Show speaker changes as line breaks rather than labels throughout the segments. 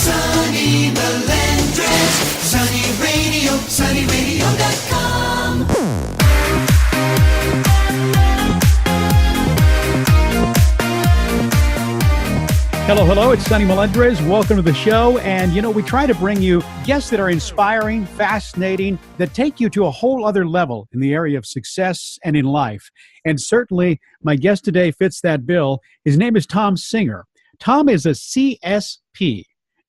Sonny Melendrez, Sonny Radio, sonnyradio.com.
Hello, it's Sonny Melendrez. Welcome to the show. And, we try to bring you guests that are inspiring, fascinating, that take you to a whole other level in the area of success and in life. And certainly, my guest today fits that bill. His name is Thom Singer. Thom is a CSP.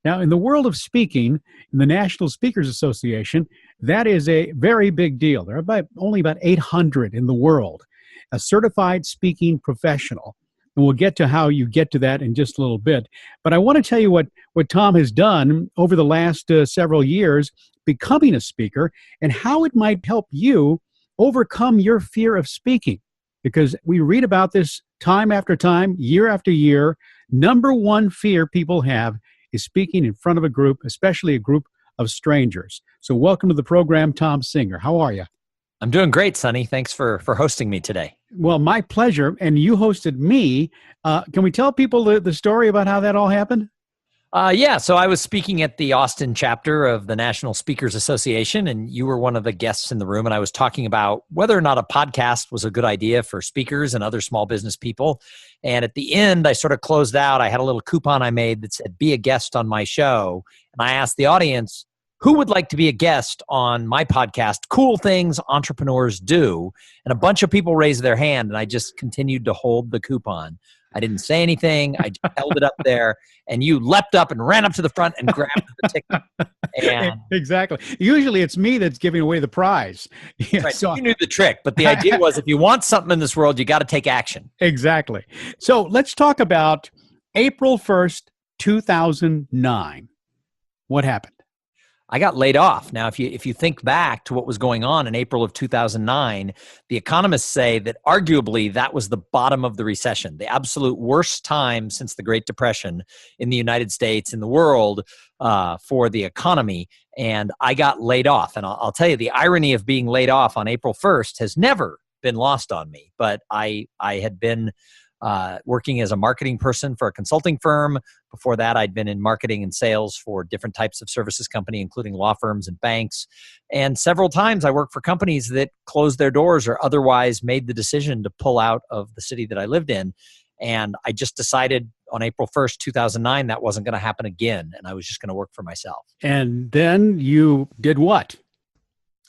Now, in the world of speaking, in the National Speakers Association, that is a very big deal. There are only about 800 in the world, a certified speaking professional. And we'll get to how you get to that in just a little bit. But I want to tell you what Thom has done over the last several years becoming a speaker and how it might help you overcome your fear of speaking. Because we read about this time after time, year after year. Number one fear people have is speaking in front of a group, especially a group of strangers. So welcome to the program, Thom Singer. How are you?
I'm doing great, Sonny. Thanks for hosting me today.
Well, my pleasure. And you hosted me. Can we tell people the story about how that all happened?
So I was speaking at the Austin chapter of the National Speakers Association, and you were one of the guests in the room, and I was talking about whether or not a podcast was a good idea for speakers and other small business people. And at the end, I sort of closed out. I had a little coupon I made that said, "Be a guest on my show." And I asked the audience, who would like to be a guest on my podcast, Cool Things Entrepreneurs Do? And a bunch of people raised their hand, and I just continued to hold the coupon. I didn't say anything. I just held it up there, and you leapt up and ran up to the front and grabbed the ticket. And
exactly. Usually it's me that's giving away the prize.
Yeah, right. So you knew the trick, but the idea was if you want something in this world, you got to take action.
Exactly. So let's talk about April 1st, 2009. What happened?
I got laid off. Now, if you think back to what was going on in April of 2009, the economists say that arguably that was the bottom of the recession, the absolute worst time since the Great Depression in the United States, in the world, for the economy. And I got laid off. And I'll tell you, the irony of being laid off on April 1st has never been lost on me. But I had been working as a marketing person for a consulting firm. Before that, I'd been in marketing and sales for different types of services company, including law firms and banks. And several times I worked for companies that closed their doors or otherwise made the decision to pull out of the city that I lived in. And I just decided on April 1st, 2009, that wasn't going to happen again. And I was just going to work for myself.
And then you did what?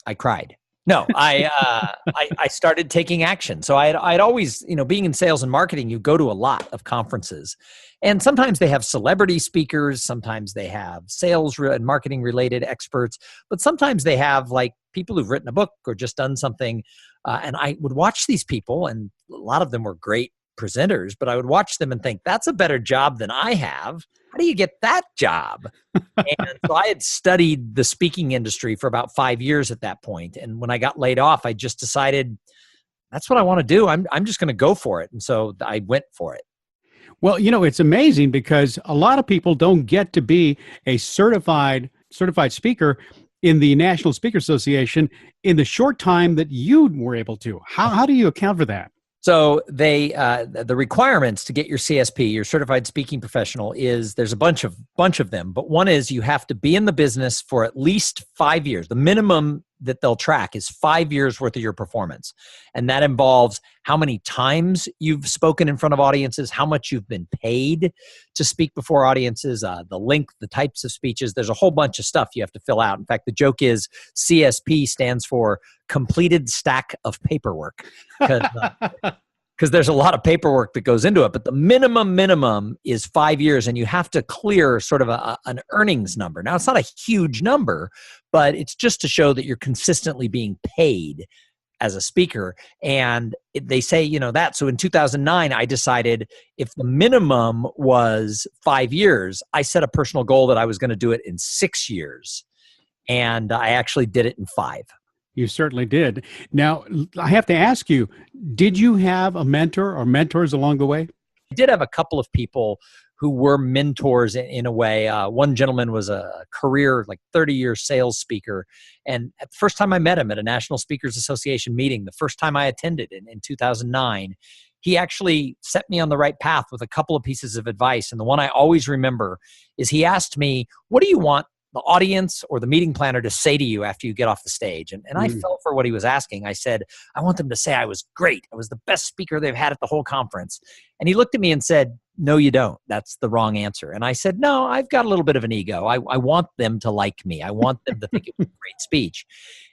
I cried. No, I started taking action. So I'd always, being in sales and marketing, you go to a lot of conferences, and sometimes they have celebrity speakers, sometimes they have sales and marketing related experts, but sometimes they have like people who've written a book or just done something. And I would watch these people, and a lot of them were great presenters, but I would watch them and think, that's a better job than I have. How do you get that job? And so I had studied the speaking industry for about 5 years at that point. And when I got laid off, I just decided that's what I want to do. I'm just going to go for it. And so I went for it.
Well, it's amazing because a lot of people don't get to be a certified speaker in the National Speaker Association in the short time that you were able to. How do you account for that?
So the requirements to get your CSP, your certified speaking professional, is there's a bunch of them, but one is you have to be in the business for at least 5 years. The minimum that they'll track is 5 years worth of your performance. And that involves how many times you've spoken in front of audiences, how much you've been paid to speak before audiences, the length, the types of speeches. There's a whole bunch of stuff you have to fill out. In fact, the joke is CSP stands for completed stack of paperwork, because there's a lot of paperwork that goes into it. But the minimum is 5 years, and you have to clear sort of an earnings number. Now, it's not a huge number, but it's just to show that you're consistently being paid as a speaker. And they say, that. So in 2009, I decided if the minimum was 5 years, I set a personal goal that I was going to do it in 6 years. And I actually did it in 5.
You certainly did. Now, I have to ask you, did you have a mentor or mentors along the way?
I did have a couple of people who were mentors in a way. One gentleman was a career, 30-year sales speaker. And at the first time I met him at a National Speakers Association meeting, the first time I attended in 2009, he actually set me on the right path with a couple of pieces of advice. And the one I always remember is he asked me, what do you want the audience or the meeting planner to say to you after you get off the stage? And I fell for what he was asking. I said, I want them to say I was great. I was the best speaker they've had at the whole conference. And he looked at me and said, no, you don't. That's the wrong answer. And I said, no, I've got a little bit of an ego. I want them to like me. I want them to think it was a great speech.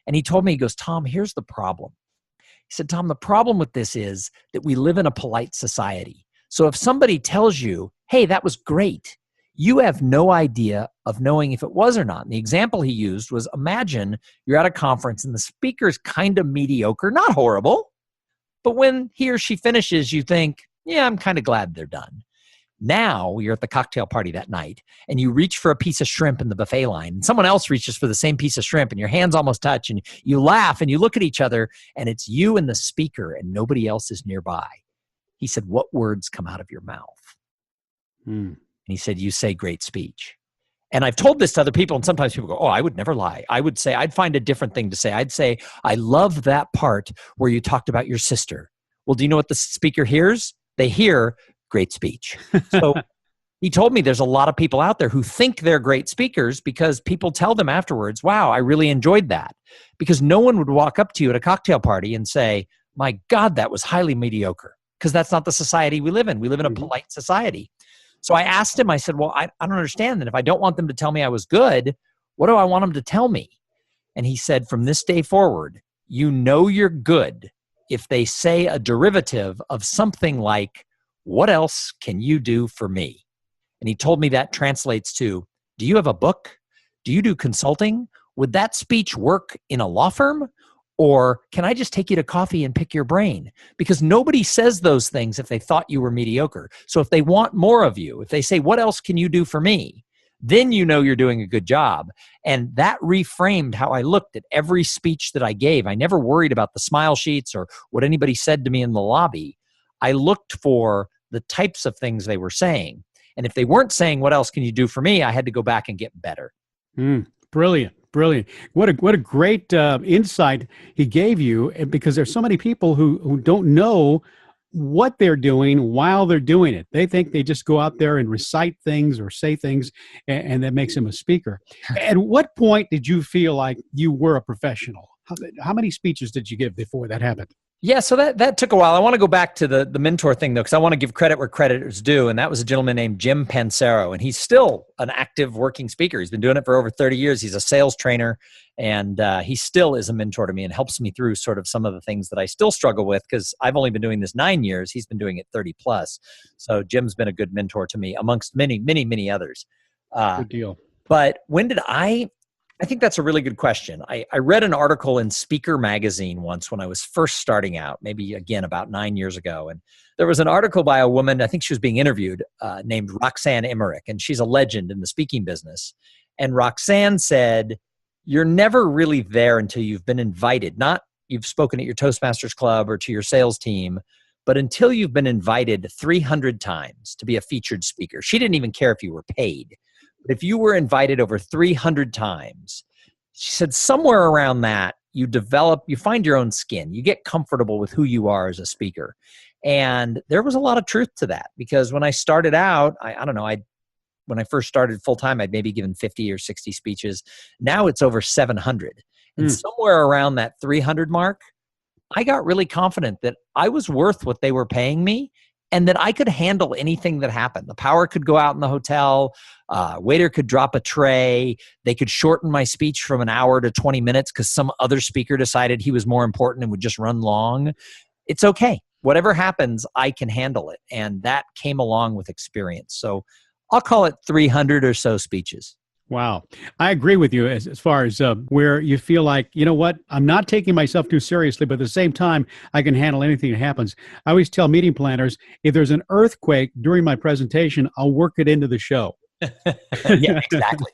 And he told me, he goes, Thom, here's the problem. He said, Thom, the problem with this is that we live in a polite society. So if somebody tells you, hey, that was great, you have no idea of knowing if it was or not. And the example he used was, imagine you're at a conference and the speaker's kind of mediocre, not horrible, but when he or she finishes, you think, yeah, I'm kind of glad they're done. Now you're at the cocktail party that night and you reach for a piece of shrimp in the buffet line and someone else reaches for the same piece of shrimp and your hands almost touch and you laugh and you look at each other and it's you and the speaker and nobody else is nearby. He said, what words come out of your mouth? And he said, you say great speech. And I've told this to other people and sometimes people go, oh, I would never lie. I would say, I'd find a different thing to say. I'd say, I love that part where you talked about your sister. Well, do you know what the speaker hears? They hear great speech. So he told me there's a lot of people out there who think they're great speakers because people tell them afterwards, wow, I really enjoyed that. Because no one would walk up to you at a cocktail party and say, my God, that was highly mediocre. Because that's not the society we live in. We live in a polite society. So I asked him, I said, well, I don't understand that. If I don't want them to tell me I was good, what do I want them to tell me? And he said, from this day forward, you know you're good if they say a derivative of something like, what else can you do for me? And he told me that translates to, do you have a book? Do you do consulting? Would that speech work in a law firm? Or can I just take you to coffee and pick your brain? Because nobody says those things if they thought you were mediocre. So if they want more of you, if they say, what else can you do for me? Then you know you're doing a good job. And that reframed how I looked at every speech that I gave. I never worried about the smile sheets or what anybody said to me in the lobby. I looked for the types of things they were saying. And if they weren't saying, what else can you do for me? I had to go back and get better.
Brilliant. Brilliant. What a great insight he gave you, because there's so many people who don't know what they're doing while they're doing it. They think they just go out there and recite things or say things, and that makes them a speaker. At what point did you feel like you were a professional? How many speeches did you give before that happened?
Yeah, so that took a while. I want to go back to the mentor thing, though, because I want to give credit where credit is due. And that was a gentleman named Jim Pansero. And he's still an active working speaker. He's been doing it for over 30 years. He's a sales trainer. And he still is a mentor to me and helps me through sort of some of the things that I still struggle with, because I've only been doing this 9 years. He's been doing it 30 plus. So Jim's been a good mentor to me amongst many, many, many others.
Good deal.
But when did I think that's a really good question. I read an article in Speaker Magazine once when I was first starting out, maybe again about 9 years ago. And there was an article by a woman, I think she was being interviewed, named Roxanne Emmerich, and she's a legend in the speaking business. And Roxanne said, you're never really there until you've been invited, not you've spoken at your Toastmasters Club or to your sales team, but until you've been invited 300 times to be a featured speaker. She didn't even care if you were paid. But if you were invited over 300 times, she said somewhere around that, you find your own skin. You get comfortable with who you are as a speaker. And there was a lot of truth to that, because when I started out, I don't know, when I first started full time, I'd maybe given 50 or 60 speeches. Now it's over 700. And somewhere around that 300 mark, I got really confident that I was worth what they were paying me, and that I could handle anything that happened. The power could go out in the hotel. Waiter could drop a tray. They could shorten my speech from an hour to 20 minutes because some other speaker decided he was more important and would just run long. It's okay. Whatever happens, I can handle it. And that came along with experience. So I'll call it 300 or so speeches.
Wow. I agree with you as far as where you feel like, you know what, I'm not taking myself too seriously, but at the same time, I can handle anything that happens. I always tell meeting planners, if there's an earthquake during my presentation, I'll work it into the show.
Yeah, exactly.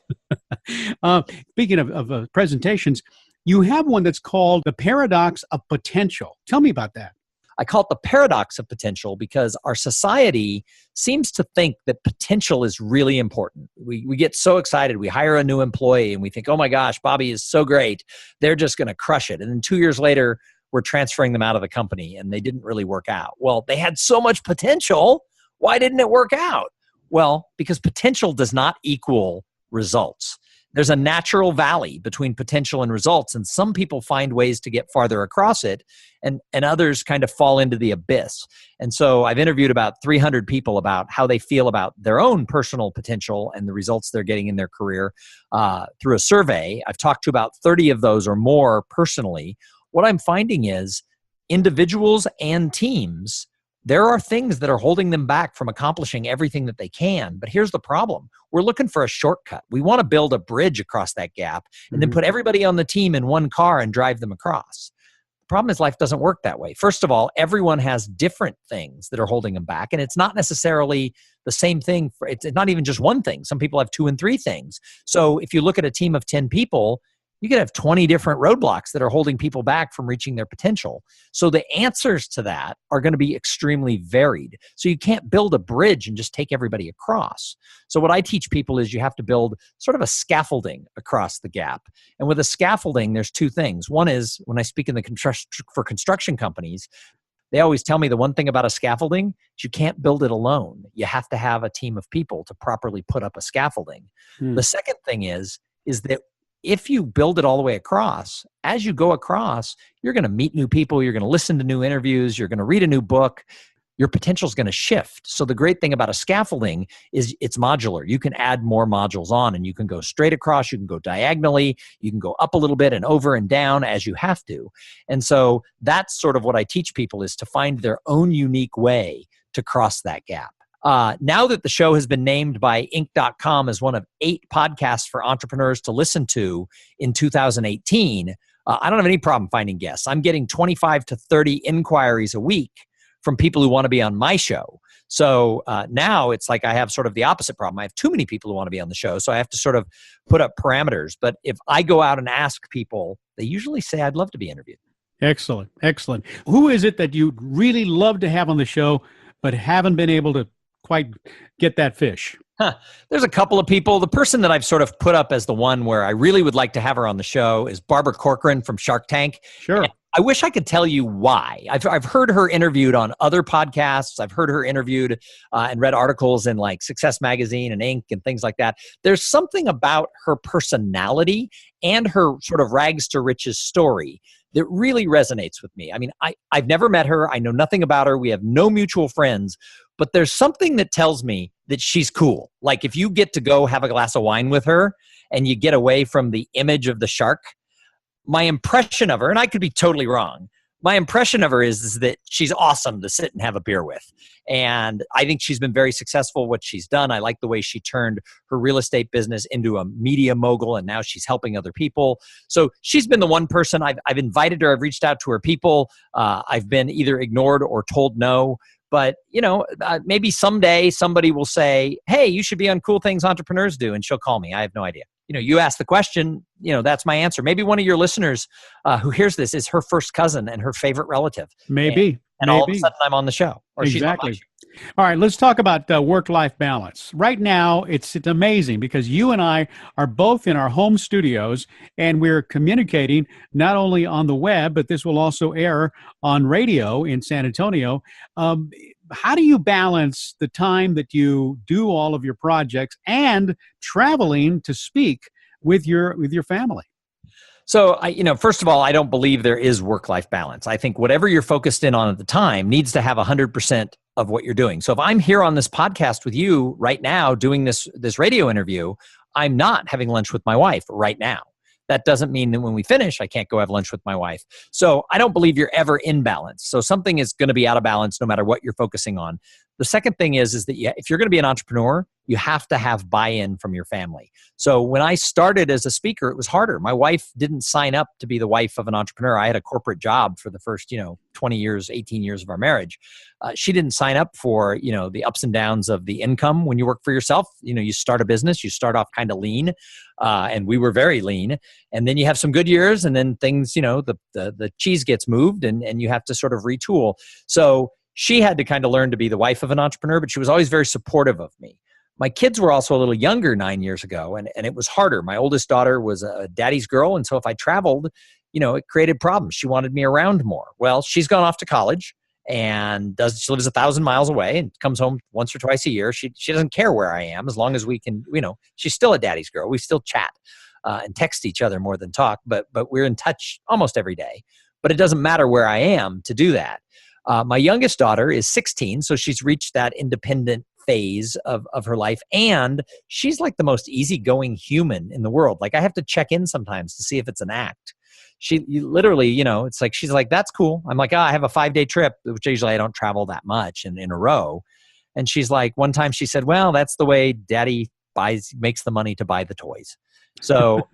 Speaking of presentations, you have one that's called The Paradox of Potential. Tell me about that.
I call it the paradox of potential because our society seems to think that potential is really important. We get so excited. We hire a new employee and we think, oh my gosh, Bobby is so great. They're just going to crush it. And then 2 years later, we're transferring them out of the company and they didn't really work out. Well, they had so much potential. Why didn't it work out? Well, because potential does not equal results. There's a natural valley between potential and results, and some people find ways to get farther across it, and others kind of fall into the abyss. And so I've interviewed about 300 people about how they feel about their own personal potential and the results they're getting in their career through a survey. I've talked to about 30 of those or more personally. What I'm finding is individuals and teams, there are things that are holding them back from accomplishing everything that they can. But here's the problem. We're looking for a shortcut. We want to build a bridge across that gap and then put everybody on the team in one car and drive them across. The problem is life doesn't work that way. First of all, everyone has different things that are holding them back. And it's not necessarily the same thing. It's not even just one thing. Some people have 2 and 3 things. So if you look at a team of 10 people, you could have 20 different roadblocks that are holding people back from reaching their potential. So the answers to that are going to be extremely varied. So you can't build a bridge and just take everybody across. So what I teach people is you have to build sort of a scaffolding across the gap. And with a scaffolding, there's 2 things. One is when I speak in for construction companies, they always tell me the one thing about a scaffolding is you can't build it alone. You have to have a team of people to properly put up a scaffolding. The second thing is that if you build it all the way across, as you go across, you're going to meet new people, you're going to listen to new interviews, you're going to read a new book, your potential is going to shift. So the great thing about a scaffolding is it's modular. You can add more modules on and you can go straight across, you can go diagonally, you can go up a little bit and over and down as you have to. And so that's sort of what I teach people is to find their own unique way to cross that gap. Now that the show has been named by Inc.com as one of 8 podcasts for entrepreneurs to listen to in 2018, I don't have any problem finding guests. I'm getting 25 to 30 inquiries a week from people who want to be on my show. So now it's like I have sort of the opposite problem. I have too many people who want to be on the show, so I have to sort of put up parameters. But if I go out and ask people, they usually say, I'd love to be interviewed.
Excellent. Excellent. Who is it that you'd really love to have on the show, but haven't been able to quite get that fish?
There's a couple of people. The person that I've sort of put up as the one where I really would like to have her on the show is Barbara Corcoran from Shark Tank.
Sure.
And I wish I could tell you why. I've heard her interviewed on other podcasts. I've heard her interviewed and read articles in like Success Magazine and Inc. and things like that. There's something about her personality and her sort of rags to riches story that really resonates with me. I mean, I've never met her. I know nothing about her. We have no mutual friends. But there's something that tells me that she's cool. Like if you get to go have a glass of wine with her and you get away from the image of the shark, my impression of her, and I could be totally wrong, my impression of her is that she's awesome to sit and have a beer with. And I think she's been very successful what she's done. I like the way she turned her real estate business into a media mogul, and now she's helping other people. So she's been the one person I've invited her. I've reached out to her people. I've been either ignored or told no. But, maybe someday somebody will say, hey, you should be on Cool Things Entrepreneurs Do, and she'll call me. I have no idea. You ask the question, that's my answer. Maybe one of your listeners who hears this is her first cousin and her favorite relative.
Maybe.
And all of a sudden I'm on the show. Or
Exactly.
She's on my show.
All right, let's talk about work-life balance. Right now, it's amazing because you and I are both in our home studios and we're communicating not only on the web, but this will also air on radio in San Antonio. How do you balance the time that you do all of your projects and traveling to speak with your family?
So, first of all, I don't believe there is work-life balance. I think whatever you're focused in on at the time needs to have 100% of what you're doing. So if I'm here on this podcast with you right now doing this radio interview, I'm not having lunch with my wife right now. That doesn't mean that when we finish, I can't go have lunch with my wife. So I don't believe you're ever in balance. So something is going to be out of balance no matter what you're focusing on. The second thing is that if you're going to be an entrepreneur, you have to have buy-in from your family. So when I started as a speaker, it was harder. My wife didn't sign up to be the wife of an entrepreneur. I had a corporate job for the first, 20 years, 18 years of our marriage. She didn't sign up for, the ups and downs of the income. When you work for yourself, you start a business, you start off kind of lean, and we were very lean. And then you have some good years, and then things, the cheese gets moved, and you have to sort of retool. So she had to kind of learn to be the wife of an entrepreneur, but she was always very supportive of me. My kids were also a little younger 9 years ago, and it was harder. My oldest daughter was a daddy's girl, and so if I traveled, it created problems. She wanted me around more. Well, she's gone off to college and she lives 1,000 miles away and comes home once or twice a year. She doesn't care where I am as long as we can, she's still a daddy's girl. We still chat and text each other more than talk, but we're in touch almost every day. But it doesn't matter where I am to do that. My youngest daughter is 16, so she's reached that independent phase of her life. And she's like the most easygoing human in the world. Like I have to check in sometimes to see if it's an act. You literally, it's like, she's like, that's cool. I'm like, I have a 5-day trip, which usually I don't travel that much in a row. And she's like, one time she said, well, that's the way daddy makes the money to buy the toys. So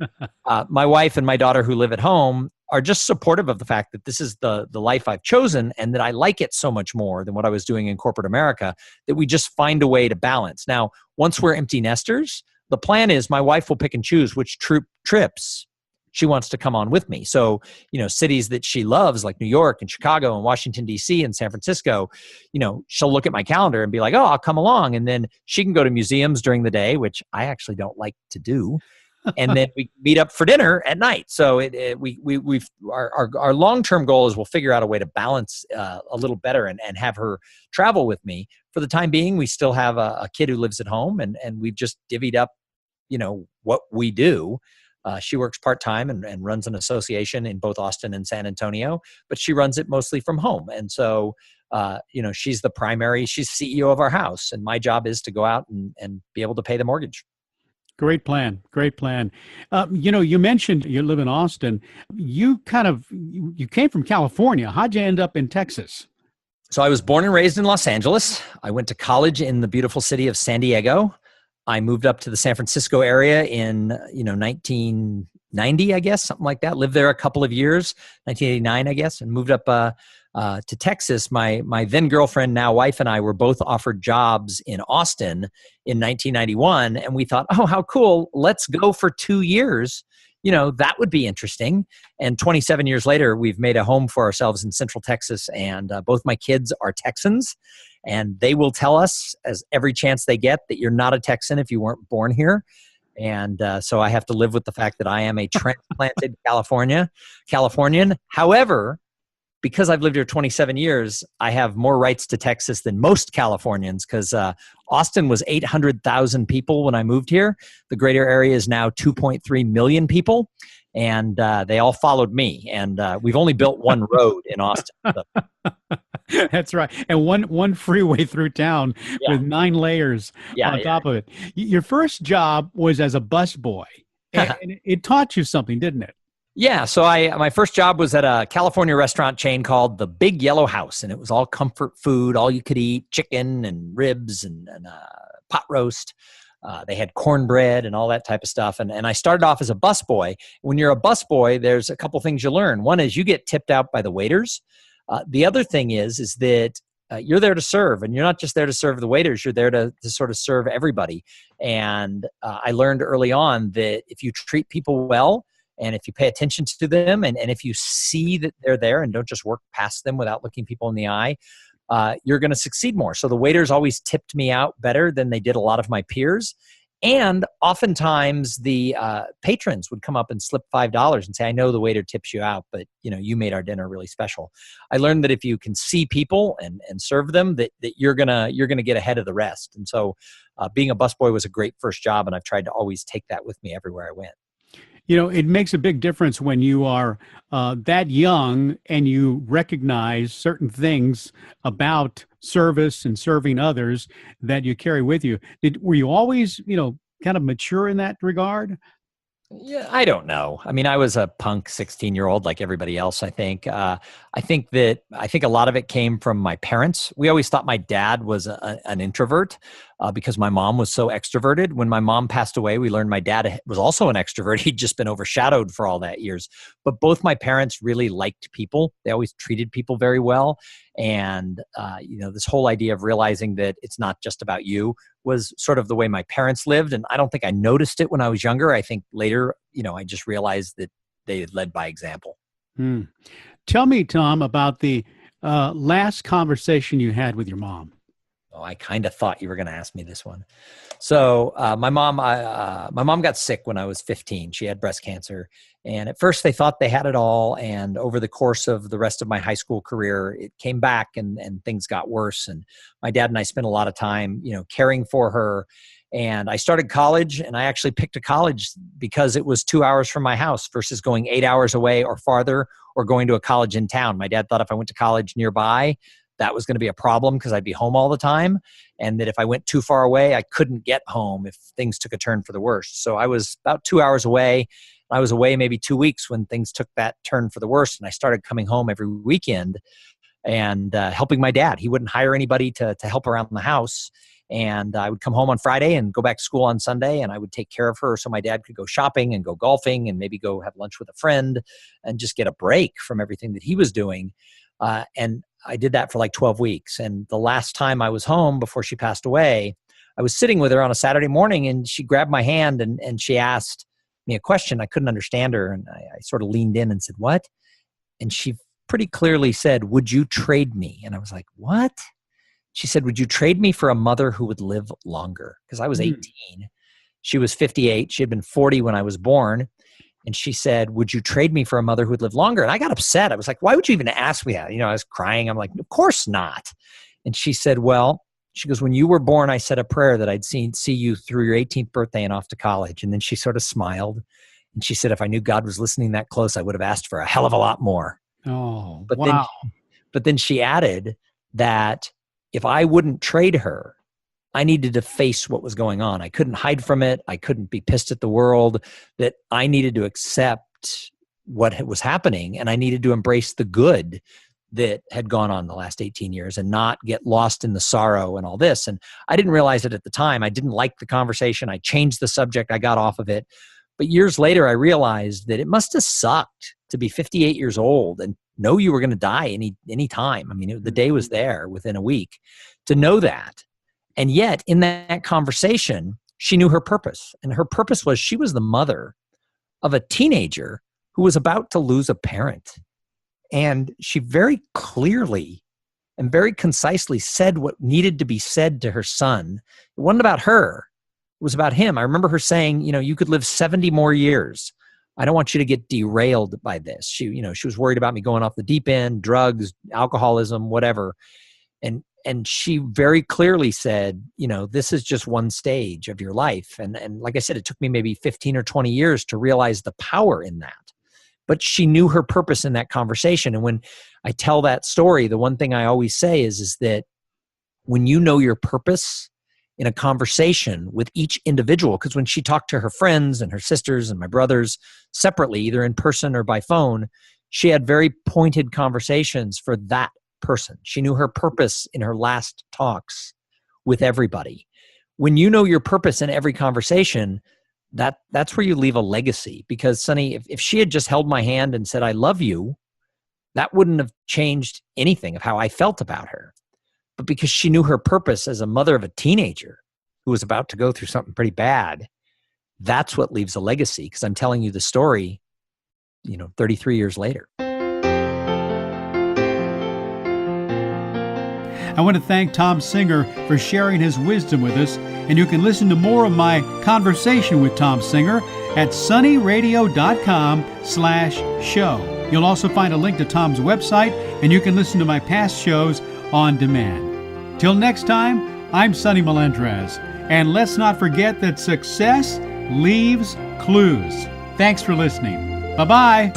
my wife and my daughter who live at home are just supportive of the fact that this is the life I've chosen and that I like it so much more than what I was doing in corporate America, that we just find a way to balance. Now, once we're empty nesters, the plan is my wife will pick and choose which trips she wants to come on with me. So, cities that she loves like New York and Chicago and Washington, D.C. and San Francisco, she'll look at my calendar and be like, oh, I'll come along. And then she can go to museums during the day, which I actually don't like to do. And then we meet up for dinner at night. So our long-term goal is we'll figure out a way to balance a little better and have her travel with me. For the time being, we still have a kid who lives at home and we've just divvied up, what we do. She works part-time and runs an association in both Austin and San Antonio, but she runs it mostly from home. And so, she's she's CEO of our house. And my job is to go out and be able to pay the mortgage.
Great plan. Great plan. You mentioned you live in Austin. You came from California. How'd you end up in Texas?
So I was born and raised in Los Angeles. I went to college in the beautiful city of San Diego. I moved up to the San Francisco area in, 1990, I guess, something like that. Lived there a couple of years, 1989, I guess, and moved up to Texas. My then girlfriend, now wife, and I were both offered jobs in Austin in 1991. And we thought, oh, how cool. Let's go for 2 years. That would be interesting. And 27 years later, we've made a home for ourselves in Central Texas. And both my kids are Texans. And they will tell us as every chance they get that you're not a Texan if you weren't born here. And so I have to live with the fact that I am a transplanted Californian. However, because I've lived here 27 years, I have more rights to Texas than most Californians because Austin was 800,000 people when I moved here. The greater area is now 2.3 million people. And they all followed me. And we've only built one road in Austin. So.
That's right. And one freeway through town with 9 layers on top of it. Your first job was as a busboy. And it taught you something, didn't it?
Yeah. So my first job was at a California restaurant chain called the Big Yellow House. And it was all comfort food, all you could eat, chicken and ribs and pot roast. They had cornbread and all that type of stuff. And I started off as a busboy. When you're a busboy, there's a couple things you learn. One is you get tipped out by the waiters. The other thing is that you're there to serve, and you're not just there to serve the waiters. You're there to sort of serve everybody. And I learned early on that if you treat people well, and if you pay attention to them, and if you see that they're there and don't just work past them without looking people in the eye, you're going to succeed more. So the waiters always tipped me out better than they did a lot of my peers. And oftentimes the patrons would come up and slip $5 and say, I know the waiter tips you out, but you made our dinner really special. I learned that if you can see people and serve them, that you're gonna get ahead of the rest. And so being a busboy was a great first job, and I've tried to always take that with me everywhere I went.
It makes a big difference when you are that young and you recognize certain things about service and serving others that you carry with you. Were you always, kind of mature in that regard?
Yeah, I don't know. I mean, I was a punk 16-year-old like everybody else, I think. I think a lot of it came from my parents. We always thought my dad was an introvert because my mom was so extroverted. When my mom passed away, we learned my dad was also an extrovert. He'd just been overshadowed for all that years. But both my parents really liked people. They always treated people very well. And, this whole idea of realizing that it's not just about you was sort of the way my parents lived. And I don't think I noticed it when I was younger. I think later, I just realized that they had led by example.
Tell me, Thom, about the last conversation you had with your mom.
Oh, I kind of thought you were going to ask me this one. So my mom got sick when I was 15. She had breast cancer. And at first they thought they had it all. And over the course of the rest of my high school career, it came back and things got worse. And my dad and I spent a lot of time, caring for her. And I started college, and I actually picked a college because it was 2 hours from my house versus going 8 hours away or farther, or going to a college in town. My dad thought if I went to college nearby, that was going to be a problem because I'd be home all the time. And that if I went too far away, I couldn't get home if things took a turn for the worst. So I was about 2 hours away. I was away maybe 2 weeks when things took that turn for the worst. And I started coming home every weekend and helping my dad. He wouldn't hire anybody to help around the house. And I would come home on Friday and go back to school on Sunday, and I would take care of her so my dad could go shopping and go golfing and maybe go have lunch with a friend and just get a break from everything that he was doing. And I did that for like 12 weeks. And the last time I was home before she passed away, I was sitting with her on a Saturday morning, and she grabbed my hand and she asked me a question. I couldn't understand her. And I sort of leaned in and said, "What?" And she pretty clearly said, "Would you trade me?" And I was like, "What?" She said, "Would you trade me for a mother who would live longer?" Because I was 18. She was 58. She had been 40 when I was born. And she said, "Would you trade me for a mother who would live longer?" And I got upset. I was like, "Why would you even ask me that?" I was crying. I'm like, "Of course not." And she said, "Well," she goes, "when you were born, I said a prayer that I'd see you through your 18th birthday and off to college." And then she sort of smiled. And she said, "If I knew God was listening that close, I would have asked for a hell of a lot more."
Oh,
But
wow.
then she added that if I wouldn't trade her, I needed to face what was going on. I couldn't hide from it. I couldn't be pissed at the world, that I needed to accept what was happening, and I needed to embrace the good that had gone on the last 18 years and not get lost in the sorrow and all this. And I didn't realize it at the time. I didn't like the conversation. I changed the subject. I got off of it. But years later, I realized that it must have sucked to be 58 years old and know you were going to die any time. I mean, the day was there within a week to know that. And yet in that conversation, she knew her purpose. And her purpose was she was the mother of a teenager who was about to lose a parent. And she very clearly and very concisely said what needed to be said to her son. It wasn't about her. It was about him. I remember her saying, you could live 70 more years. I don't want you to get derailed by this. She was worried about me going off the deep end, drugs, alcoholism, whatever. And she very clearly said, this is just one stage of your life. And like I said, it took me maybe 15 or 20 years to realize the power in that. But she knew her purpose in that conversation. And when I tell that story, the one thing I always say is that when you know your purpose in a conversation with each individual, because when she talked to her friends and her sisters and my brothers separately, either in person or by phone, she had very pointed conversations for that person. She knew her purpose in her last talks with everybody. When you know your purpose in every conversation, that's where you leave a legacy. Because Sonny, if she had just held my hand and said, "I love you," that wouldn't have changed anything of how I felt about her. But because she knew her purpose as a mother of a teenager who was about to go through something pretty bad, that's what leaves a legacy. Because I'm telling you the story, 33 years later.
I want to thank Thom Singer for sharing his wisdom with us, and you can listen to more of my conversation with Thom Singer at sonnyradio.com/show. You'll also find a link to Tom's website, and you can listen to my past shows on demand. Till next time, I'm Sonny Melendrez, and let's not forget that success leaves clues. Thanks for listening. Bye-bye.